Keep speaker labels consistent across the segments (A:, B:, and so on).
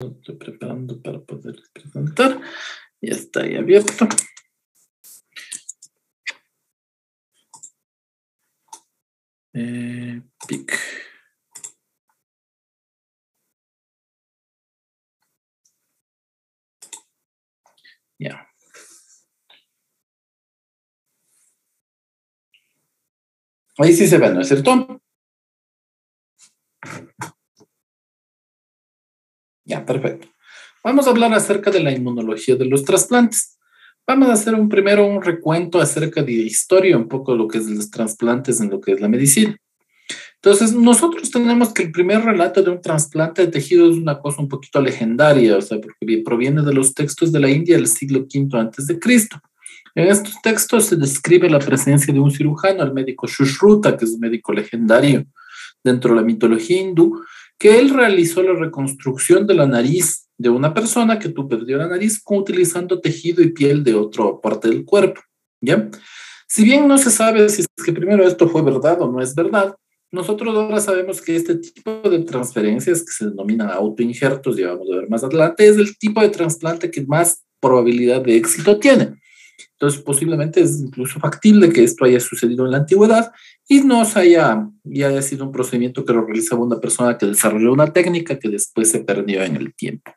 A: Estoy preparando para poder presentar. Ya está ahí abierto. Pic. Ya. Ahí sí se ve, ¿no es cierto? Ya, perfecto. Vamos a hablar acerca de la inmunología de los trasplantes. Vamos a hacer primero un recuento acerca de historia, un poco lo que es los trasplantes en lo que es la medicina. Entonces, nosotros tenemos que el primer relato de un trasplante de tejido es una cosa un poquito legendaria, o sea, porque proviene de los textos de la India del siglo V antes de Cristo. En estos textos se describe la presencia de un cirujano, el médico Sushruta, que es un médico legendario dentro de la mitología hindú, que él realizó la reconstrucción de la nariz de una persona que perdió la nariz utilizando tejido y piel de otra parte del cuerpo, ¿ya? Si bien no se sabe si es que primero esto fue verdad o no es verdad, nosotros ahora sabemos que este tipo de transferencias que se denominan autoinjertos, ya vamos a ver más adelante, es el tipo de trasplante que más probabilidad de éxito tiene. Entonces, posiblemente es incluso factible que esto haya sucedido en la antigüedad y haya sido un procedimiento que lo realizaba una persona que desarrolló una técnica que después se perdió en el tiempo.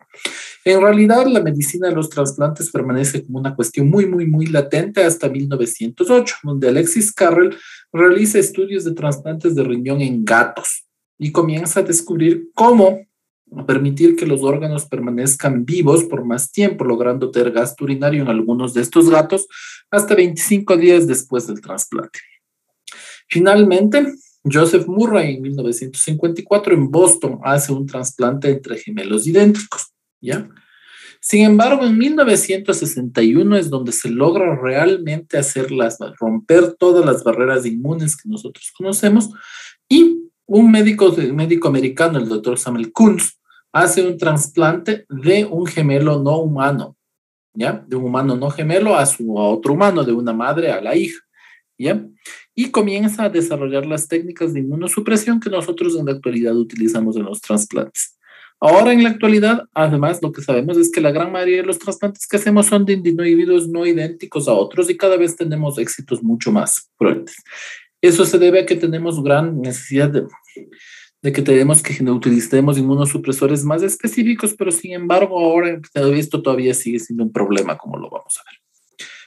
A: En realidad, la medicina de los trasplantes permanece como una cuestión muy, muy, muy latente hasta 1908, donde Alexis Carrel realiza estudios de trasplantes de riñón en gatos y comienza a descubrir cómo permitir que los órganos permanezcan vivos por más tiempo, logrando tener gasto urinario en algunos de estos gatos hasta 25 días después del trasplante. Finalmente, Joseph Murray en 1954 en Boston hace un trasplante entre gemelos idénticos, ¿ya? Sin embargo, en 1961 es donde se logra realmente romper todas las barreras inmunes que nosotros conocemos y un médico americano, el doctor Samuel Kunz, hace un trasplante de un gemelo no humano, ¿ya? De un humano no gemelo a otro humano, de una madre a la hija, ¿ya? Y comienza a desarrollar las técnicas de inmunosupresión que nosotros en la actualidad utilizamos en los trasplantes. Ahora, en la actualidad, además, lo que sabemos es que la gran mayoría de los trasplantes que hacemos son de individuos no idénticos a otros y cada vez tenemos éxitos mucho más fuertes. Eso se debe a que tenemos gran necesidad de que tenemos que utilicemos inmunosupresores más específicos, pero sin embargo, ahora esto todavía sigue siendo un problema, como lo vamos a ver.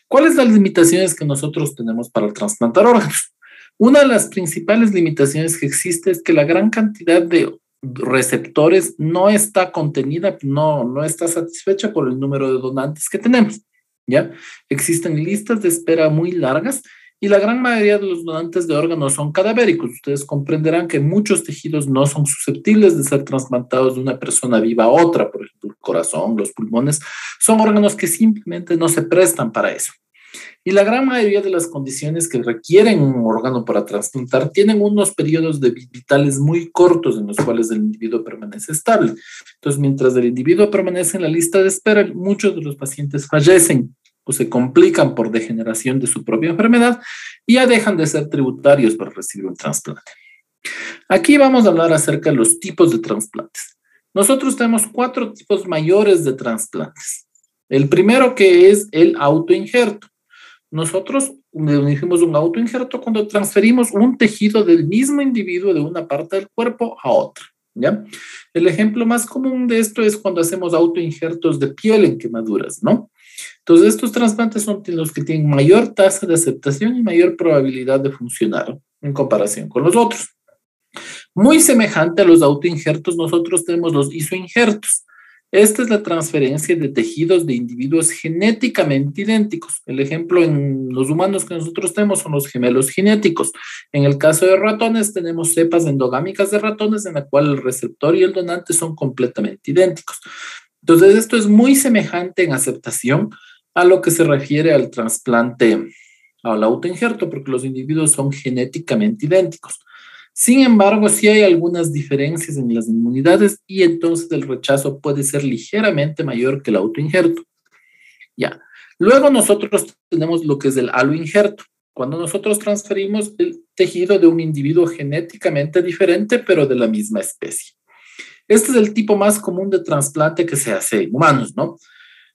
A: ¿Cuáles son las limitaciones que nosotros tenemos para trasplantar órganos? Una de las principales limitaciones que existe es que la gran cantidad de receptores no está contenida, no está satisfecha por el número de donantes que tenemos, ¿ya? Existen listas de espera muy largas y la gran mayoría de los donantes de órganos son cadavéricos. Ustedes comprenderán que muchos tejidos no son susceptibles de ser trasplantados de una persona viva a otra, por ejemplo, el corazón, los pulmones, son órganos que simplemente no se prestan para eso. Y la gran mayoría de las condiciones que requieren un órgano para trasplantar tienen unos periodos vitales muy cortos en los cuales el individuo permanece estable. Entonces, mientras el individuo permanece en la lista de espera, muchos de los pacientes fallecen o se complican por degeneración de su propia enfermedad y ya dejan de ser tributarios para recibir un trasplante. Aquí vamos a hablar acerca de los tipos de trasplantes. Nosotros tenemos 4 tipos mayores de trasplantes. El primero que es el autoinjerto. Nosotros dijimos un autoinjerto cuando transferimos un tejido del mismo individuo de una parte del cuerpo a otra, ¿ya? El ejemplo más común de esto es cuando hacemos autoinjertos de piel en quemaduras, ¿no? Entonces, estos trasplantes son los que tienen mayor tasa de aceptación y mayor probabilidad de funcionar en comparación con los otros. Muy semejante a los autoinjertos, nosotros tenemos los isoinjertos. Esta es la transferencia de tejidos de individuos genéticamente idénticos. El ejemplo en los humanos que nosotros tenemos son los gemelos genéticos. En el caso de ratones tenemos cepas endogámicas de ratones en la cual el receptor y el donante son completamente idénticos. Entonces, esto es muy semejante en aceptación a lo que se refiere al trasplante, al autoinjerto, porque los individuos son genéticamente idénticos. Sin embargo, sí hay algunas diferencias en las inmunidades y entonces el rechazo puede ser ligeramente mayor que el autoinjerto. Ya. Luego nosotros tenemos lo que es el aloinjerto. Cuando nosotros transferimos el tejido de un individuo genéticamente diferente, pero de la misma especie. Este es el tipo más común de trasplante que se hace en humanos, ¿no?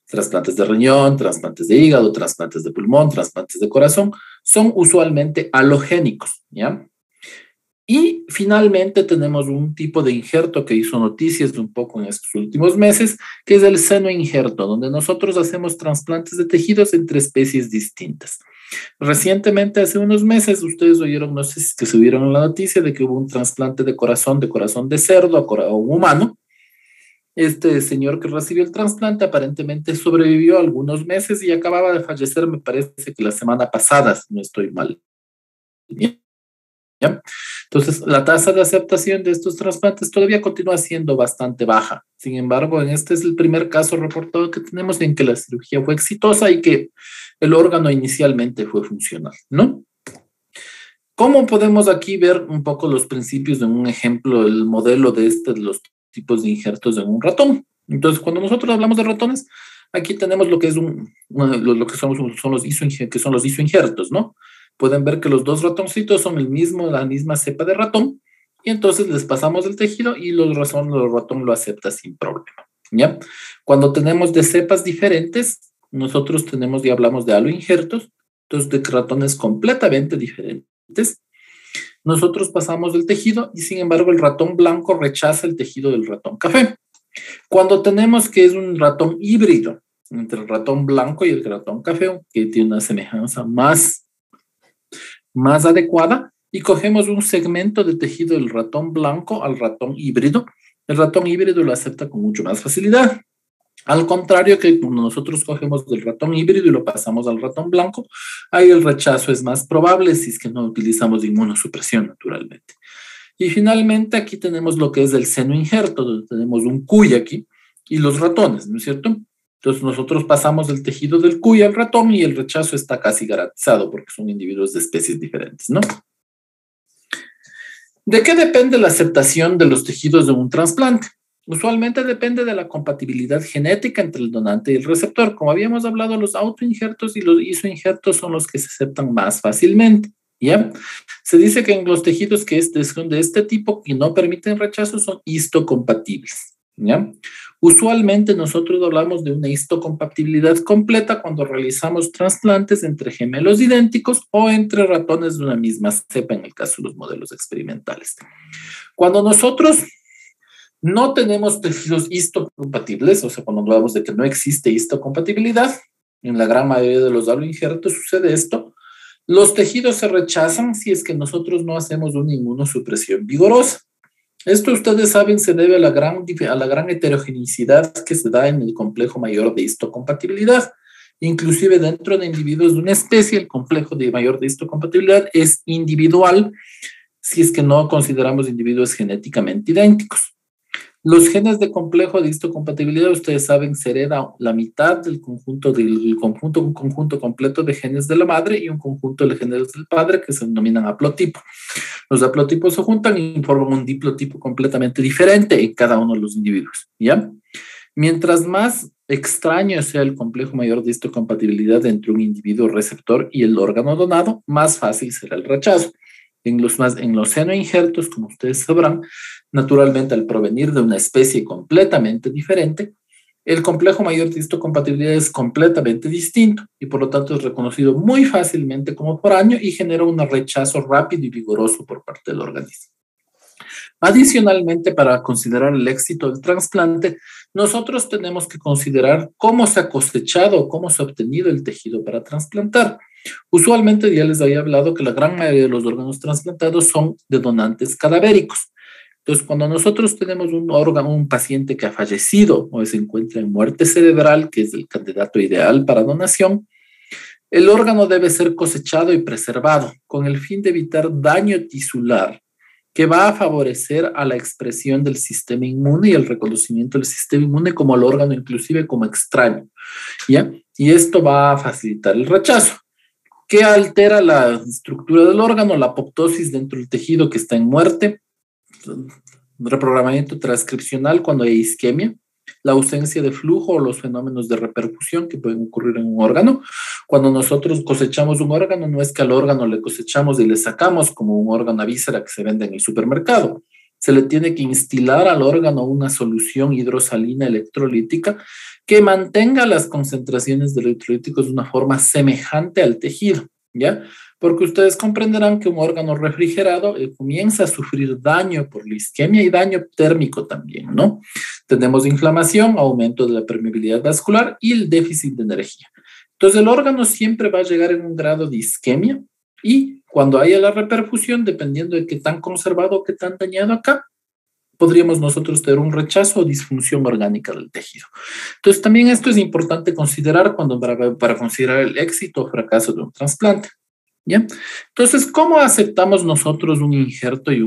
A: Trasplantes de riñón, trasplantes de hígado, trasplantes de pulmón, trasplantes de corazón, son usualmente halogénicos, ¿ya? Y finalmente tenemos un tipo de injerto que hizo noticias un poco en estos últimos meses, que es el seno injerto, donde nosotros hacemos trasplantes de tejidos entre especies distintas. Recientemente, hace unos meses, ustedes oyeron, no sé si es que subieron la noticia de que hubo un trasplante de corazón de cerdo a un humano. Este señor que recibió el trasplante aparentemente sobrevivió algunos meses y acababa de fallecer, me parece que la semana pasada, si no estoy mal. ¿Ya? Entonces, la tasa de aceptación de estos trasplantes todavía continúa siendo bastante baja. Sin embargo, en este es el primer caso reportado que tenemos en que la cirugía fue exitosa y que el órgano inicialmente fue funcional, ¿no? ¿Cómo podemos aquí ver un poco los principios de un ejemplo, el modelo de los tipos de injertos en un ratón? Entonces, cuando nosotros hablamos de ratones, aquí tenemos lo que es lo que son los isoinjertos, ¿no? Pueden ver que los dos ratoncitos son la misma cepa de ratón, y entonces les pasamos el tejido y el ratón lo acepta sin problema, ¿ya? Cuando tenemos de cepas diferentes, nosotros tenemos y hablamos de haloinjertos, entonces de ratones completamente diferentes. Nosotros pasamos el tejido y sin embargo el ratón blanco rechaza el tejido del ratón café. Cuando tenemos que es un ratón híbrido entre el ratón blanco y el ratón café, que tiene una semejanza más adecuada, y cogemos un segmento de tejido del ratón blanco al ratón híbrido, el ratón híbrido lo acepta con mucho más facilidad. Al contrario que cuando nosotros cogemos del ratón híbrido y lo pasamos al ratón blanco, ahí el rechazo es más probable si es que no utilizamos inmunosupresión naturalmente. Y finalmente aquí tenemos lo que es el seno injerto, donde tenemos un cuy aquí y los ratones, ¿no es cierto? Entonces nosotros pasamos el tejido del cuy al ratón y el rechazo está casi garantizado porque son individuos de especies diferentes, ¿no? ¿De qué depende la aceptación de los tejidos de un trasplante? Usualmente depende de la compatibilidad genética entre el donante y el receptor. Como habíamos hablado, los autoinjertos y los isoinjertos son los que se aceptan más fácilmente, ¿ya? Se dice que en los tejidos que son de este tipo y no permiten rechazo son histocompatibles, ¿ya? Usualmente nosotros hablamos de una histocompatibilidad completa cuando realizamos trasplantes entre gemelos idénticos o entre ratones de una misma cepa, en el caso de los modelos experimentales. Cuando nosotros no tenemos tejidos histocompatibles, o sea, cuando hablamos de que no existe histocompatibilidad, en la gran mayoría de los haloinjertos sucede esto, los tejidos se rechazan si es que nosotros no hacemos una inmunosupresión vigorosa. Esto ustedes saben se debe a la gran heterogeneidad que se da en el complejo mayor de histocompatibilidad. Inclusive dentro de individuos de una especie, el complejo de mayor de histocompatibilidad es individual si es que no consideramos individuos genéticamente idénticos. Los genes de complejo de histocompatibilidad, ustedes saben, se hereda la mitad del conjunto, un conjunto completo de genes de la madre y un conjunto de genes del padre que se denominan haplotipo. Los haplotipos se juntan y forman un diplotipo completamente diferente en cada uno de los individuos, ¿ya? Mientras más extraño sea el complejo mayor de histocompatibilidad entre un individuo receptor y el órgano donado, más fácil será el rechazo. En los senoinjertos, como ustedes sabrán, naturalmente al provenir de una especie completamente diferente, el complejo mayor de histocompatibilidad es completamente distinto y por lo tanto es reconocido muy fácilmente como foráneo y genera un rechazo rápido y vigoroso por parte del organismo. Adicionalmente, para considerar el éxito del trasplante, nosotros tenemos que considerar cómo se ha cosechado, cómo se ha obtenido el tejido para trasplantar. Usualmente ya les había hablado que la gran mayoría de los órganos trasplantados son de donantes cadavéricos. Entonces, cuando nosotros tenemos un paciente que ha fallecido o se encuentra en muerte cerebral, que es el candidato ideal para donación, el órgano debe ser cosechado y preservado con el fin de evitar daño tisular que va a favorecer a la expresión del sistema inmune y el reconocimiento del sistema inmune como el órgano, inclusive como extraño, ¿ya? Y esto va a facilitar el rechazo. ¿Qué altera la estructura del órgano? La apoptosis dentro del tejido que está en muerte, reprogramamiento transcripcional cuando hay isquemia, la ausencia de flujo o los fenómenos de repercusión que pueden ocurrir en un órgano. Cuando nosotros cosechamos un órgano, no es que al órgano le cosechamos y le sacamos como un órgano a víscera que se vende en el supermercado. se le tiene que instilar al órgano una solución hidrosalina electrolítica que mantenga las concentraciones de electrolíticos de una forma semejante al tejido, ¿ya? Porque ustedes comprenderán que un órgano refrigerado comienza a sufrir daño por la isquemia y daño térmico también, ¿no? Tenemos inflamación, aumento de la permeabilidad vascular y el déficit de energía. Entonces el órgano siempre va a llegar en un grado de isquemia y cuando haya la reperfusión, dependiendo de qué tan conservado o qué tan dañado acá, podríamos nosotros tener un rechazo o disfunción orgánica del tejido. Entonces también esto es importante considerar cuando para considerar el éxito o fracaso de un trasplante. ¿Ya? Entonces, ¿cómo aceptamos nosotros un injerto y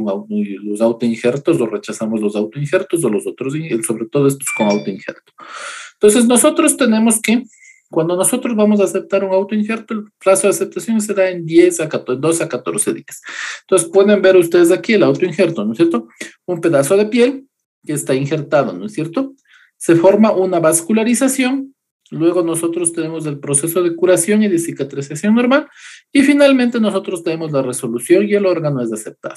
A: los autoinjertos o rechazamos los autoinjertos o los otros, sobre todo estos con autoinjerto? Entonces, nosotros tenemos que, cuando nosotros vamos a aceptar un autoinjerto, el plazo de aceptación se da en 12 a 14 días. Entonces, pueden ver ustedes aquí el autoinjerto, ¿no es cierto? Un pedazo de piel que está injertado, ¿no es cierto? Se forma una vascularización. Luego nosotros tenemos el proceso de curación y de cicatrización normal y finalmente nosotros tenemos la resolución y el órgano es aceptado.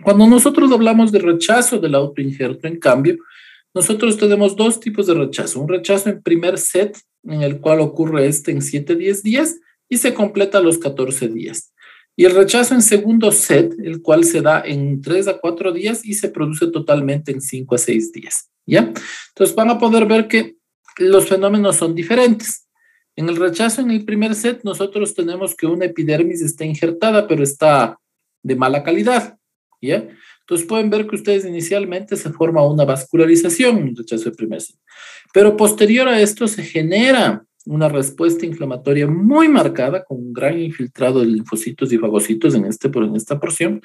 A: Cuando nosotros hablamos de rechazo del autoinjerto, en cambio, nosotros tenemos dos tipos de rechazo. Un rechazo en primer set, en el cual ocurre en 7-10 días y se completa a los 14 días. Y el rechazo en segundo set, el cual se da en 3 a 4 días y se produce totalmente en 5 a 6 días. ¿Ya? Entonces van a poder ver que los fenómenos son diferentes. En el rechazo, en el primer set, nosotros tenemos que una epidermis está injertada, pero está de mala calidad, ¿ya? Entonces pueden ver que ustedes inicialmente se forma una vascularización en el rechazo de primer set, pero posterior a esto se genera una respuesta inflamatoria muy marcada con un gran infiltrado de linfocitos y fagocitos en esta porción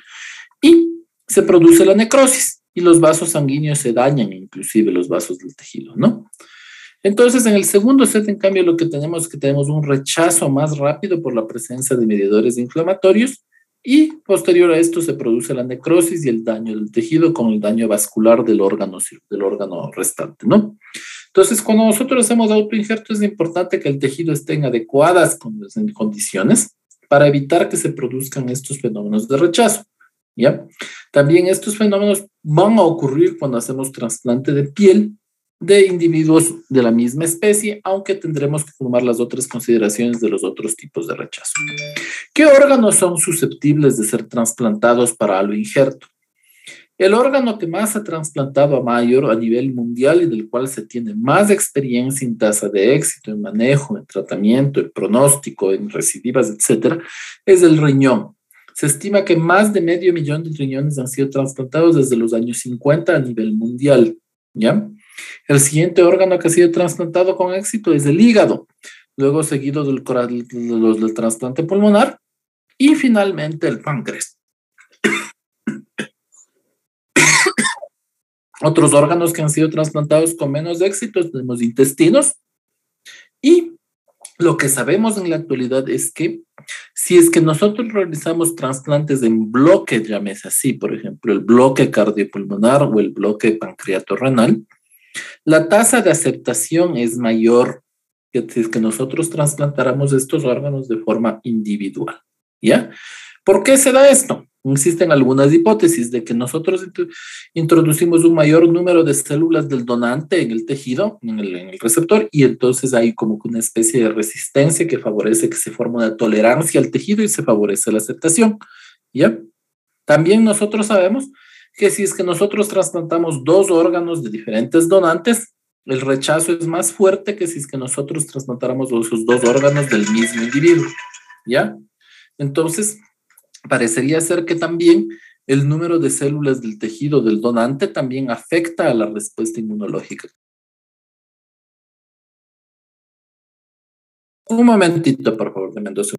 A: y se produce la necrosis y los vasos sanguíneos se dañan, inclusive los vasos del tejido, ¿no? Entonces, en el segundo set, en cambio, lo que tenemos es que tenemos un rechazo más rápido por la presencia de mediadores inflamatorios y posterior a esto se produce la necrosis y el daño del tejido con el daño vascular del órgano restante, ¿no? Entonces, cuando nosotros hacemos autoinjerto, es importante que el tejido esté en adecuadas condiciones para evitar que se produzcan estos fenómenos de rechazo, ¿ya? También estos fenómenos van a ocurrir cuando hacemos trasplante de piel de individuos de la misma especie, aunque tendremos que tomar las otras consideraciones de los otros tipos de rechazo. ¿Qué órganos son susceptibles de ser trasplantados para aloinjerto? El órgano que más ha trasplantado a mayor a nivel mundial y del cual se tiene más experiencia en tasa de éxito, en manejo, en tratamiento, en pronóstico, en recidivas, etcétera, es el riñón. Se estima que más de 500.000 de riñones han sido trasplantados desde los años 50 a nivel mundial, ¿ya? El siguiente órgano que ha sido trasplantado con éxito es el hígado, luego seguido del trasplante pulmonar y finalmente el páncreas. Otros órganos que han sido trasplantados con menos éxito tenemos intestinos y lo que sabemos en la actualidad es que si es que nosotros realizamos trasplantes en bloque, llámese así, por ejemplo, el bloque cardiopulmonar o el bloque pancreatorrenal, la tasa de aceptación es mayor que si es que nosotros trasplantáramos estos órganos de forma individual, ¿ya? ¿Por qué se da esto? Existen algunas hipótesis de que nosotros introducimos un mayor número de células del donante en el tejido, en el receptor, y entonces hay como que una especie de resistencia que favorece que se forme una tolerancia al tejido y se favorece la aceptación, ¿ya? También nosotros sabemos que si es que nosotros trasplantamos dos órganos de diferentes donantes, el rechazo es más fuerte que si es que nosotros trasplantáramos esos dos órganos del mismo individuo, ¿ya? Entonces, parecería ser que también el número de células del tejido del donante también afecta a la respuesta inmunológica. Un momentito, por favor, de Mendoza.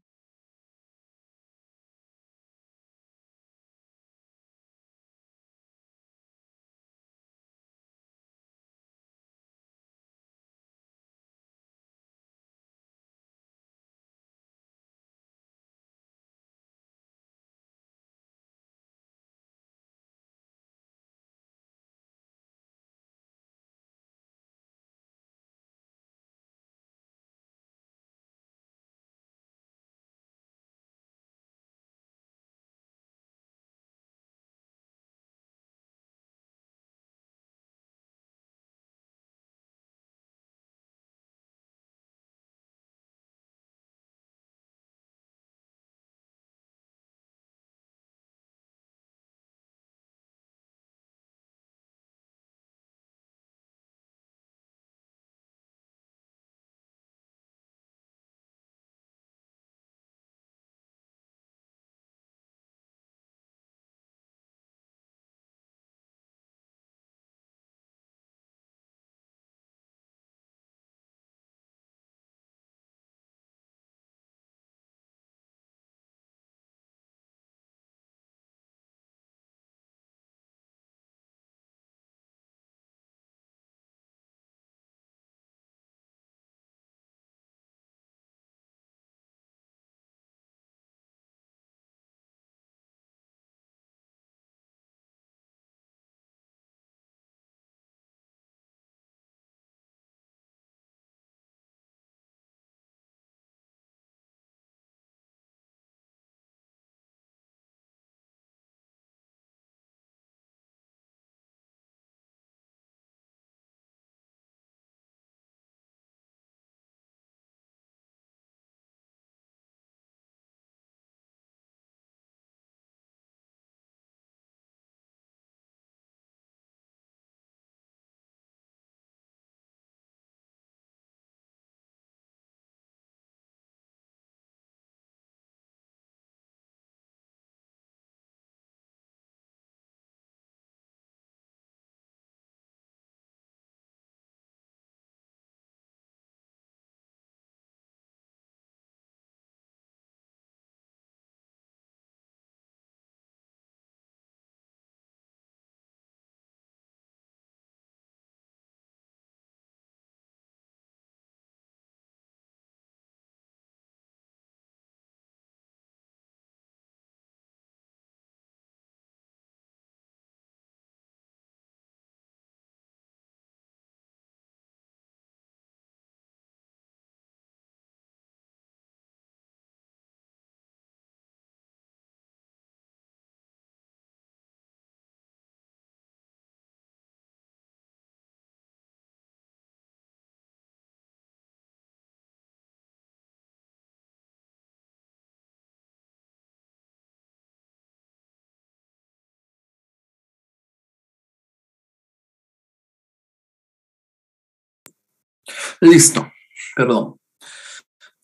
A: Listo, perdón.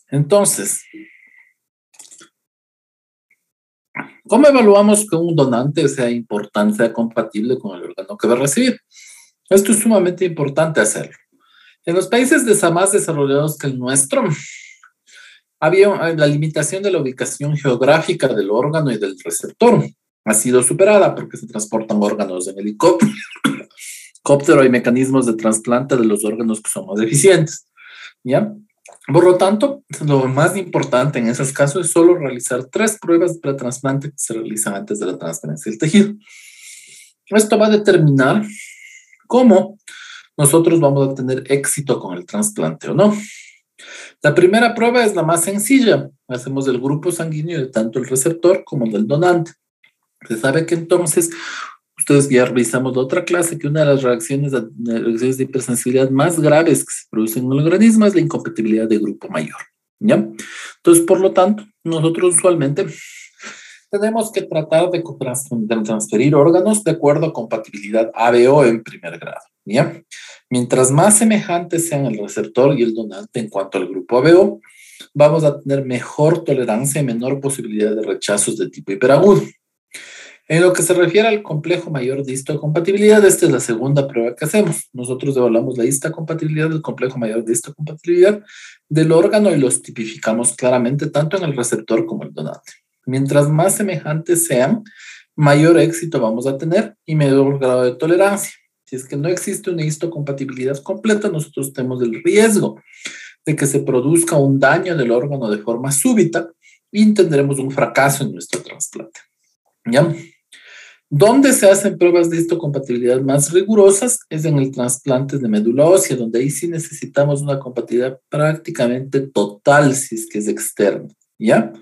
A: Entonces, ¿cómo evaluamos que un donante sea importante, sea compatible con el órgano que va a recibir? Esto es sumamente importante hacerlo. En los países más desarrollados que el nuestro, había la limitación de la ubicación geográfica del órgano y del receptor. Ha sido superada porque se transportan órganos en helicóptero y mecanismos de trasplante de los órganos que son más eficientes. ¿Ya? Por lo tanto, lo más importante en esos casos es solo realizar 3 pruebas de pretrasplante que se realizan antes de la transferencia del tejido. Esto va a determinar cómo nosotros vamos a tener éxito con el trasplante o no. La primera prueba es la más sencilla. Hacemos el grupo sanguíneo de tanto el receptor como del donante. Se sabe que entonces, ustedes ya revisamos la otra clase, que una de las reacciones de hipersensibilidad más graves que se producen en el organismo es la incompatibilidad de grupo mayor. ¿Ya? Entonces, por lo tanto, nosotros usualmente tenemos que tratar de transferir órganos de acuerdo a compatibilidad ABO en primer grado. ¿Ya? Mientras más semejantes sean el receptor y el donante en cuanto al grupo ABO, vamos a tener mejor tolerancia y menor posibilidad de rechazos de tipo hiperagudo. En lo que se refiere al complejo mayor de histocompatibilidad, esta es la segunda prueba que hacemos. Nosotros evaluamos la histocompatibilidad del complejo mayor de histocompatibilidad del órgano y los tipificamos claramente tanto en el receptor como el donante. Mientras más semejantes sean, mayor éxito vamos a tener y menor grado de tolerancia. Si es que no existe una histocompatibilidad completa, nosotros tenemos el riesgo de que se produzca un daño del órgano de forma súbita y tendremos un fracaso en nuestro trasplante. ¿Ya? ¿Dónde se hacen pruebas de histocompatibilidad más rigurosas? Es en el trasplante de médula ósea, donde ahí sí necesitamos una compatibilidad prácticamente total si es que es externa, ¿ya?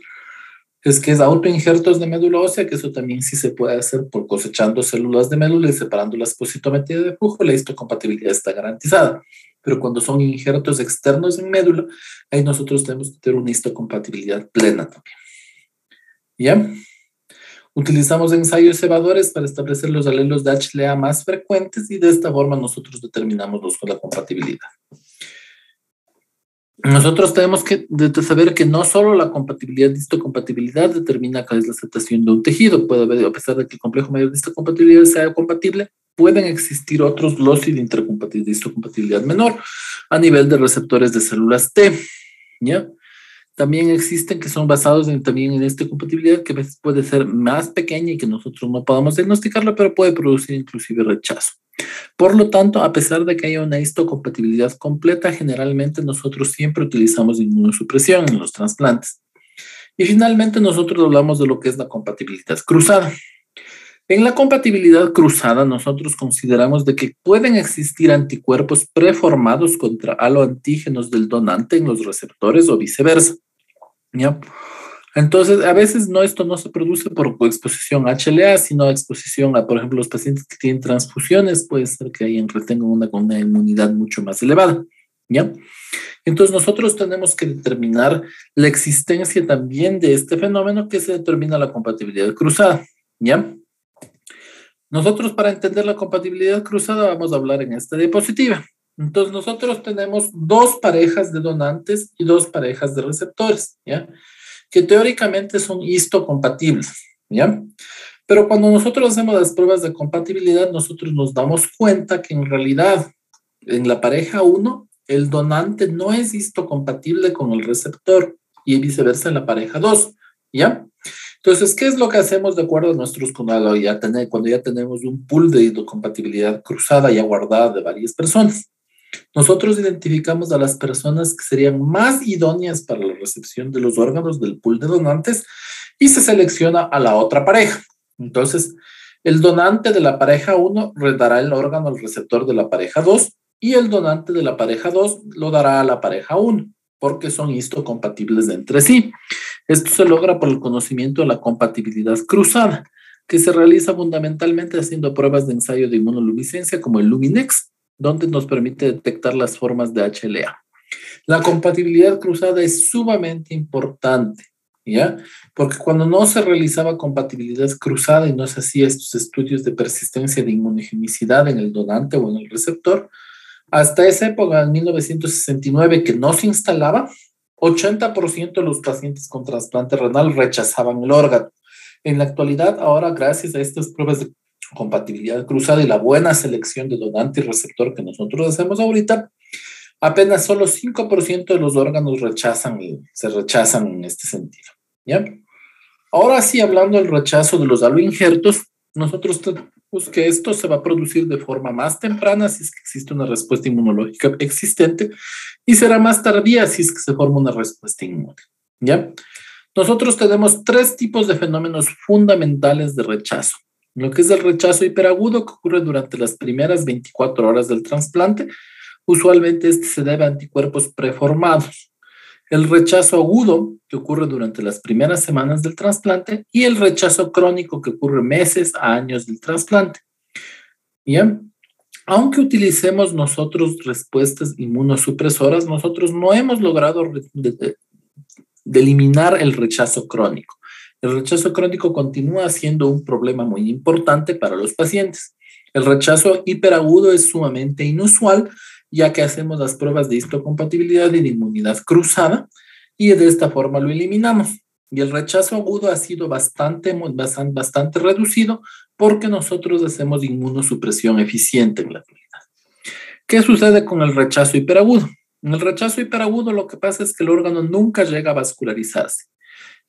A: Es que es autoinjertos de médula ósea, que eso también sí se puede hacer por cosechando células de médula y separándolas por citometría de flujo, la histocompatibilidad está garantizada. Pero cuando son injertos externos en médula, ahí nosotros tenemos que tener una histocompatibilidad plena también, ¿ya? Utilizamos ensayos cebadores para establecer los alelos de HLA más frecuentes y de esta forma nosotros determinamos la compatibilidad. Nosotros tenemos que saber que no solo la compatibilidad de histocompatibilidad determina cuál es la aceptación de un tejido. Puede haber, a pesar de que el complejo mayor de histocompatibilidad sea compatible, pueden existir otros loci de intercompatibilidad, de histocompatibilidad menor a nivel de receptores de células T, ¿ya? También existen que son basados también en esta compatibilidad que a veces puede ser más pequeña y que nosotros no podamos diagnosticarla, pero puede producir inclusive rechazo. Por lo tanto, a pesar de que haya una histocompatibilidad completa, generalmente nosotros siempre utilizamos inmunosupresión en los trasplantes. Y finalmente nosotros hablamos de lo que es la compatibilidad cruzada. En la compatibilidad cruzada, nosotros consideramos de que pueden existir anticuerpos preformados contra aloantígenos del donante en los receptores o viceversa. ¿Ya? Entonces, a veces esto no se produce por exposición a HLA, sino exposición a, por ejemplo, los pacientes que tienen transfusiones, puede ser que ahí tengan una inmunidad mucho más elevada, ¿ya? Entonces, nosotros tenemos que determinar la existencia también de este fenómeno que se determina la compatibilidad cruzada, ¿ya? Nosotros, para entender la compatibilidad cruzada, vamos a hablar en esta diapositiva. Entonces, nosotros tenemos 2 parejas de donantes y 2 parejas de receptores, ¿ya? Que teóricamente son histocompatibles, ¿ya? Pero cuando nosotros hacemos las pruebas de compatibilidad, nosotros nos damos cuenta que en realidad, en la pareja 1, el donante no es histocompatible con el receptor y viceversa en la pareja 2, ¿ya? Entonces, ¿qué es lo que hacemos de acuerdo a nuestros cuando ya tenemos un pool de histocompatibilidad cruzada ya guardada de varias personas? Nosotros identificamos a las personas que serían más idóneas para la recepción de los órganos del pool de donantes y se selecciona a la otra pareja. Entonces, el donante de la pareja 1 dará el órgano al receptor de la pareja 2 y el donante de la pareja 2 lo dará a la pareja 1 porque son histocompatibles entre sí. Esto se logra por el conocimiento de la compatibilidad cruzada, que se realiza fundamentalmente haciendo pruebas de ensayo de inmunoluminiscencia como el Luminex, donde nos permite detectar las formas de HLA. La compatibilidad cruzada es sumamente importante, ¿ya? Porque cuando no se realizaba compatibilidad cruzada y no se hacía estos estudios de persistencia de inmunogenicidad en el donante o en el receptor, Hasta esa época, en 1969, que no se instalaba, 80% de los pacientes con trasplante renal rechazaban el órgano. En la actualidad, ahora, gracias a estas pruebas de compatibilidad cruzada y la buena selección de donante y receptor que nosotros hacemos ahorita, apenas solo 5% de los órganos se rechazan en este sentido. ¿Ya? Ahora sí, hablando del rechazo de los aloinjertos, nosotros tenemos que esto se va a producir de forma más temprana si es que existe una respuesta inmunológica existente y será más tardía si es que se forma una respuesta inmune. ¿Ya? Nosotros tenemos tres tipos de fenómenos fundamentales de rechazo. Lo que es el rechazo hiperagudo, que ocurre durante las primeras 24 horas del trasplante. Usualmente este se debe a anticuerpos preformados. El rechazo agudo, que ocurre durante las primeras semanas del trasplante, y el rechazo crónico, que ocurre meses a años del trasplante. Bien, aunque utilicemos nosotros respuestas inmunosupresoras, nosotros no hemos logrado de eliminar el rechazo crónico. El rechazo crónico continúa siendo un problema muy importante para los pacientes. El rechazo hiperagudo es sumamente inusual, ya que hacemos las pruebas de histocompatibilidad y de inmunidad cruzada, y de esta forma lo eliminamos. Y el rechazo agudo ha sido bastante reducido porque nosotros hacemos inmunosupresión eficiente en la actualidad. ¿Qué sucede con el rechazo hiperagudo? En el rechazo hiperagudo lo que pasa es que el órgano nunca llega a vascularizarse.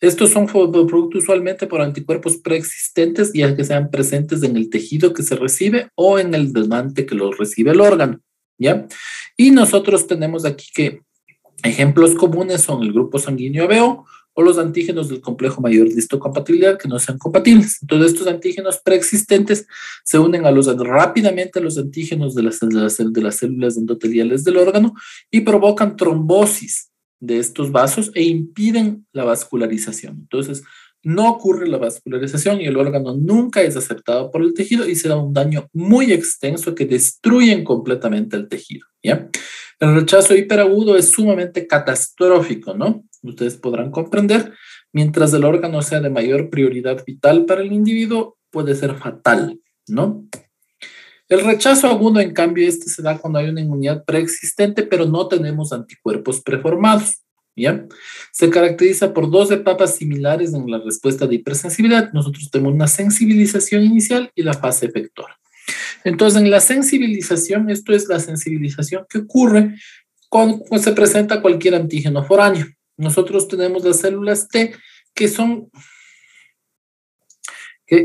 A: Estos son productos usualmente por anticuerpos preexistentes, ya que sean presentes en el tejido que se recibe o en el donante que lo recibe el órgano, ¿ya? Y nosotros tenemos aquí que ejemplos comunes son el grupo sanguíneo ABO o los antígenos del complejo mayor de histocompatibilidad que no sean compatibles. Entonces, estos antígenos preexistentes se unen rápidamente a los antígenos de las células endoteliales del órgano y provocan trombosis de estos vasos e impiden la vascularización. Entonces, no ocurre la vascularización y el órgano nunca es aceptado por el tejido y se da un daño muy extenso que destruyen completamente el tejido, ¿ya? El rechazo hiperagudo es sumamente catastrófico, ¿no? Ustedes podrán comprender, mientras el órgano sea de mayor prioridad vital para el individuo, puede ser fatal, ¿no? El rechazo agudo, en cambio, este se da cuando hay una inmunidad preexistente, pero no tenemos anticuerpos preformados, ¿ya? Se caracteriza por dos etapas similares en la respuesta de hipersensibilidad. Nosotros tenemos una sensibilización inicial y la fase efectora. Entonces, en la sensibilización, esto es la sensibilización que ocurre cuando se presenta cualquier antígeno foráneo. Nosotros tenemos las células T que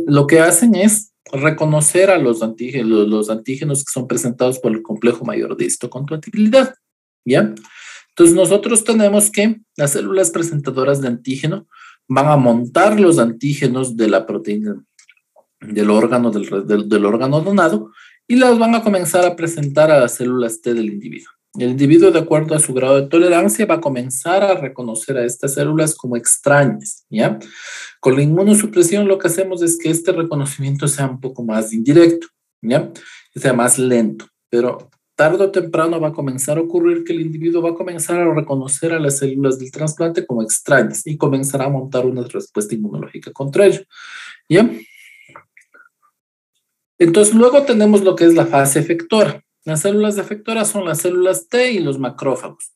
A: lo que hacen es reconocer a los antígenos que son presentados por el complejo mayor de histocompatibilidad, ¿ya? Entonces nosotros tenemos que las células presentadoras de antígeno van a montar los antígenos de la proteína del órgano donado y las van a comenzar a presentar a las células T del individuo. El individuo, de acuerdo a su grado de tolerancia, va a comenzar a reconocer a estas células como extrañas, ¿ya? Con la inmunosupresión lo que hacemos es que este reconocimiento sea un poco más indirecto, ¿ya? Que sea más lento, pero tarde o temprano va a comenzar a ocurrir que el individuo va a comenzar a reconocer a las células del trasplante como extrañas y comenzará a montar una respuesta inmunológica contra ello, ¿ya? Entonces luego tenemos lo que es la fase efectora. Las células efectoras son las células T y los macrófagos.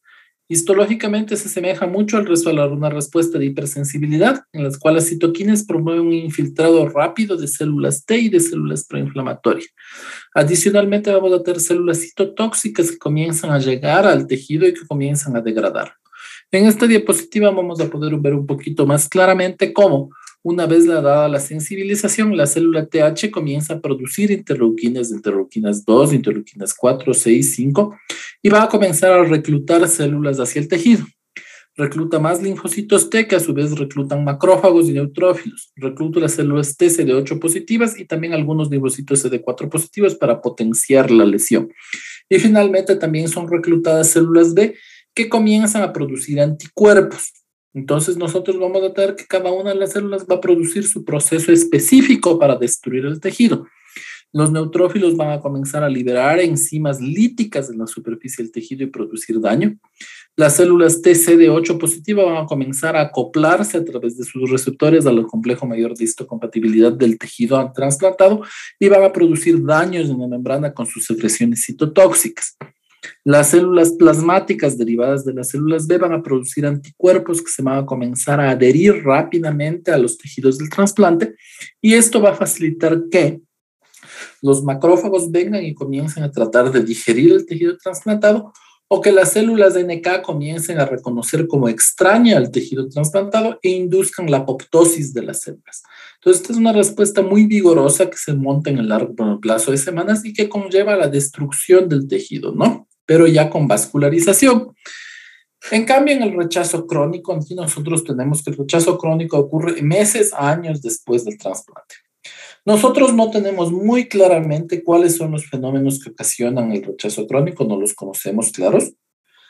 A: Histológicamente se asemeja mucho a una respuesta de hipersensibilidad, en las cuales citoquinas promueven un infiltrado rápido de células T y de células proinflamatorias. Adicionalmente vamos a tener células citotóxicas que comienzan a llegar al tejido y que comienzan a degradar. En esta diapositiva vamos a poder ver un poquito más claramente cómo, una vez dada la sensibilización, la célula TH comienza a producir interleuquinas 2, interleuquinas 4, 6, 5, y va a comenzar a reclutar células hacia el tejido. Recluta más linfocitos T, que a su vez reclutan macrófagos y neutrófilos. Recluta las células T CD8 positivas y también algunos linfocitos CD4 positivos para potenciar la lesión. Y finalmente también son reclutadas células B que comienzan a producir anticuerpos. Entonces nosotros vamos a tener que cada una de las células va a producir su proceso específico para destruir el tejido. Los neutrófilos van a comenzar a liberar enzimas líticas en la superficie del tejido y producir daño. Las células TCD8 positivas van a comenzar a acoplarse a través de sus receptores al complejo mayor de histocompatibilidad del tejido trasplantado y van a producir daños en la membrana con sus secreciones citotóxicas. Las células plasmáticas derivadas de las células B van a producir anticuerpos que se van a comenzar a adherir rápidamente a los tejidos del trasplante y esto va a facilitar que los macrófagos vengan y comiencen a tratar de digerir el tejido trasplantado o que las células de NK comiencen a reconocer como extraña al tejido trasplantado e induzcan la apoptosis de las células. Entonces, esta es una respuesta muy vigorosa que se monta en el largo plazo de semanas y que conlleva la destrucción del tejido, ¿no? Pero ya con vascularización. En cambio, en el rechazo crónico, aquí nosotros tenemos que el rechazo crónico ocurre meses a años después del trasplante. Nosotros no tenemos muy claramente cuáles son los fenómenos que ocasionan el rechazo crónico, no los conocemos claros.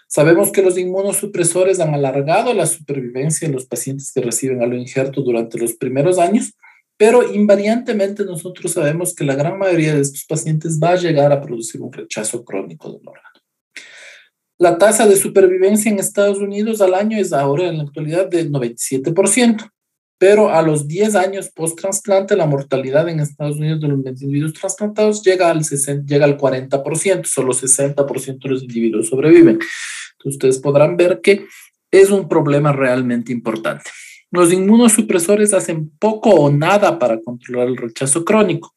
A: Sabemos que los inmunosupresores han alargado la supervivencia en los pacientes que reciben aloinjerto durante los primeros años, pero invariantemente nosotros sabemos que la gran mayoría de estos pacientes va a llegar a producir un rechazo crónico del órgano. La tasa de supervivencia en Estados Unidos al año es ahora en la actualidad del 97%. Pero a los 10 años post-trasplante, la mortalidad en Estados Unidos de los individuos trasplantados llega al 40%, solo 60% de los individuos sobreviven. Entonces, ustedes podrán ver que es un problema realmente importante. Los inmunosupresores hacen poco o nada para controlar el rechazo crónico.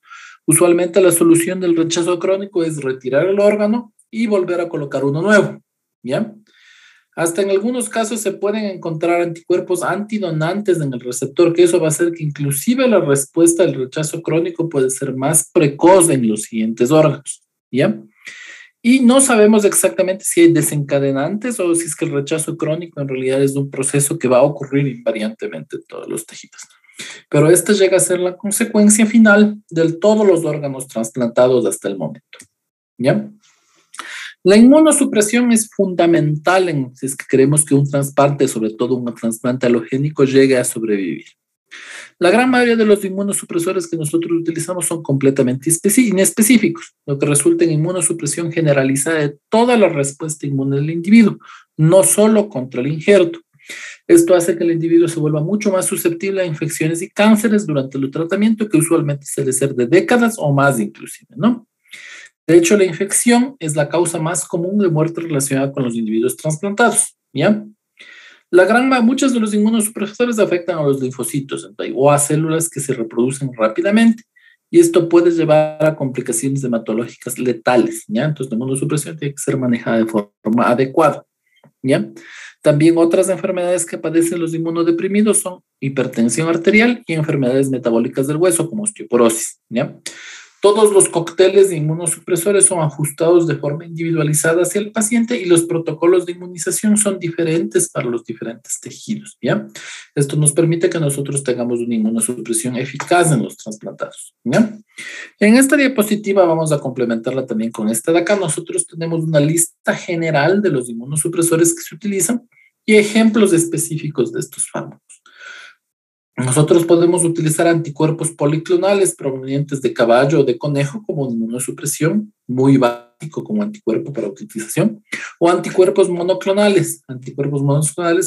A: Usualmente la solución del rechazo crónico es retirar el órgano y volver a colocar uno nuevo, ¿ya? Hasta en algunos casos se pueden encontrar anticuerpos antidonantes en el receptor, que eso va a hacer que inclusive la respuesta al rechazo crónico puede ser más precoz en los siguientes órganos, ¿ya? Y no sabemos exactamente si hay desencadenantes o si es que el rechazo crónico en realidad es un proceso que va a ocurrir invariantemente en todos los tejidos. Pero esta llega a ser la consecuencia final de todos los órganos trasplantados hasta el momento, ¿ya? La inmunosupresión es fundamental si es que queremos que un trasplante, sobre todo un trasplante alogénico, llegue a sobrevivir. La gran mayoría de los inmunosupresores que nosotros utilizamos son completamente inespecíficos, lo que resulta en inmunosupresión generalizada de toda la respuesta inmune del individuo, no solo contra el injerto. Esto hace que el individuo se vuelva mucho más susceptible a infecciones y cánceres durante el tratamiento, que usualmente suele ser de décadas o más inclusive, ¿no? De hecho, la infección es la causa más común de muerte relacionada con los individuos trasplantados, ¿ya? Muchos de los inmunosupresores afectan a los linfocitos o a células que se reproducen rápidamente, y esto puede llevar a complicaciones hematológicas letales, ¿ya? Entonces, la inmunosupresión tiene que ser manejada de forma adecuada, ¿ya? También otras enfermedades que padecen los inmunodeprimidos son hipertensión arterial y enfermedades metabólicas del hueso, como osteoporosis, ¿ya? Todos los cócteles de inmunosupresores son ajustados de forma individualizada hacia el paciente y los protocolos de inmunización son diferentes para los diferentes tejidos, ¿ya? Esto nos permite que nosotros tengamos una inmunosupresión eficaz en los trasplantados, ¿ya? En esta diapositiva vamos a complementarla también con esta de acá. Nosotros tenemos una lista general de los inmunosupresores que se utilizan y ejemplos específicos de estos fármacos. Nosotros podemos utilizar anticuerpos policlonales provenientes de caballo o de conejo como inmunosupresión, muy básico como anticuerpo para utilización, o anticuerpos monoclonales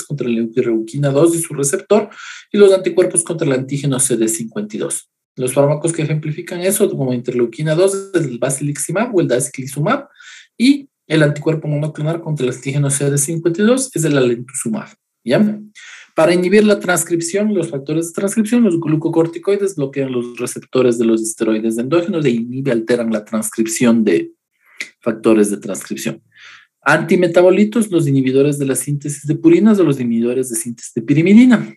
A: contra la interleuquina 2 y su receptor, y los anticuerpos contra el antígeno CD52. Los fármacos que ejemplifican eso, como interleuquina 2, es el basiliximab o el daclizumab, y el anticuerpo monoclonal contra el antígeno CD52 es el alemtuzumab, ¿ya? Para inhibir la transcripción, los factores de transcripción, los glucocorticoides bloquean los receptores de los esteroides endógenos e alteran la transcripción de factores de transcripción. Antimetabolitos, los inhibidores de la síntesis de purinas o los inhibidores de síntesis de pirimidina.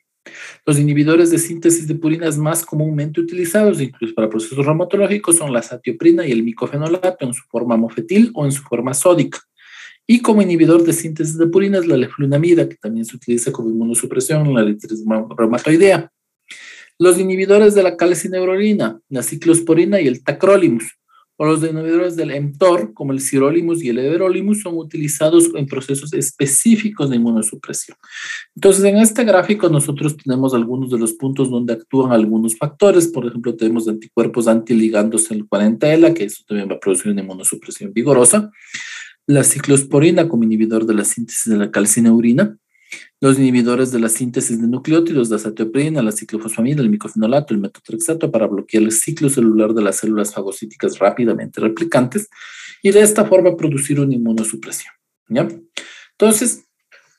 A: Los inhibidores de síntesis de purinas más comúnmente utilizados, incluso para procesos reumatológicos, son la satioprina y el micofenolato en su forma mofetil o en su forma sódica. Y como inhibidor de síntesis de purinas, la leflunomida, que también se utiliza como inmunosupresión en la artritis reumatoidea. Los inhibidores de la calcineurolina, la ciclosporina y el tacrolimus, o los inhibidores del mTOR, como el sirolimus y el everolimus, son utilizados en procesos específicos de inmunosupresión. Entonces, en este gráfico nosotros tenemos algunos de los puntos donde actúan algunos factores. Por ejemplo, tenemos anticuerpos antiligandos en el 40-ELA, que eso también va a producir una inmunosupresión vigorosa. La ciclosporina como inhibidor de la síntesis de la calcineurina, los inhibidores de la síntesis de nucleótidos, la satioprina, la ciclofosfamida, el micofenolato, el metotrexato para bloquear el ciclo celular de las células fagocíticas rápidamente replicantes, y de esta forma producir una inmunosupresión, ¿ya? Entonces,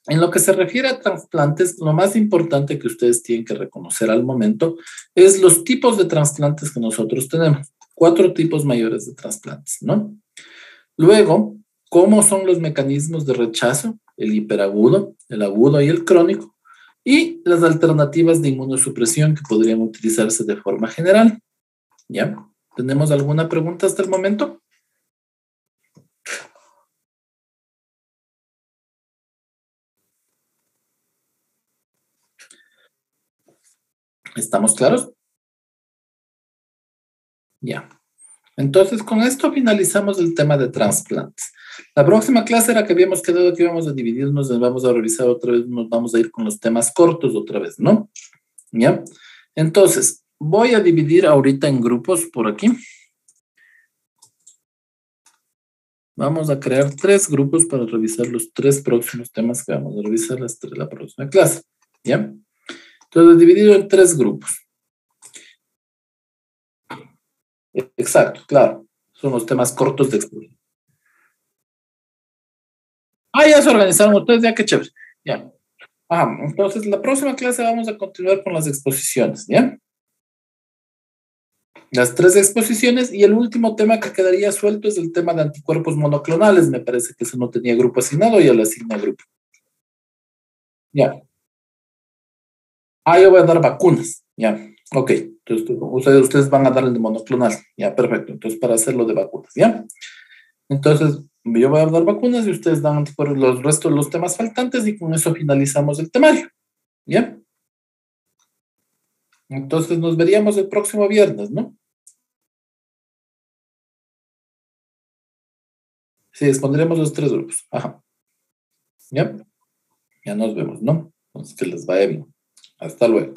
A: en lo que se refiere a trasplantes, lo más importante que ustedes tienen que reconocer al momento es los tipos de trasplantes que nosotros tenemos. 4 tipos mayores de trasplantes, ¿no? Luego, ¿cómo son los mecanismos de rechazo? El hiperagudo, el agudo y el crónico. Y las alternativas de inmunosupresión que podrían utilizarse de forma general. ¿Ya? ¿Tenemos alguna pregunta hasta el momento? ¿Estamos claros? Ya. Entonces, con esto finalizamos el tema de trasplantes. La próxima clase era que habíamos quedado que íbamos a dividirnos, vamos a revisar otra vez, nos vamos a ir con los temas cortos otra vez, ¿no? ¿Ya? Entonces, voy a dividir ahorita en grupos por aquí. Vamos a crear 3 grupos para revisar los 3 próximos temas que vamos a revisar la próxima clase, ¿ya? Entonces, dividido en 3 grupos. Exacto, claro. Son los temas cortos de exposición. Ah, ya se organizaron ustedes, ya qué chévere. Ya. Entonces la próxima clase vamos a continuar con las exposiciones, ¿ya? Las 3 exposiciones y el último tema que quedaría suelto es el tema de anticuerpos monoclonales. Me parece que eso no tenía grupo asignado, ya lo asigna grupo. Ya. Yo voy a dar vacunas, ya. Ok, entonces ustedes van a dar el de monoclonal, ya, perfecto. Entonces para hacerlo de vacunas, ¿ya? Entonces, yo voy a dar vacunas y ustedes dan anticuerpos, los restos de los temas faltantes y con eso finalizamos el temario. ¿Ya? Entonces nos veríamos el próximo viernes, ¿no? Sí, expondremos los 3 grupos. Ajá. ¿Ya? Ya nos vemos, ¿no? Entonces que les vaya bien. Hasta luego.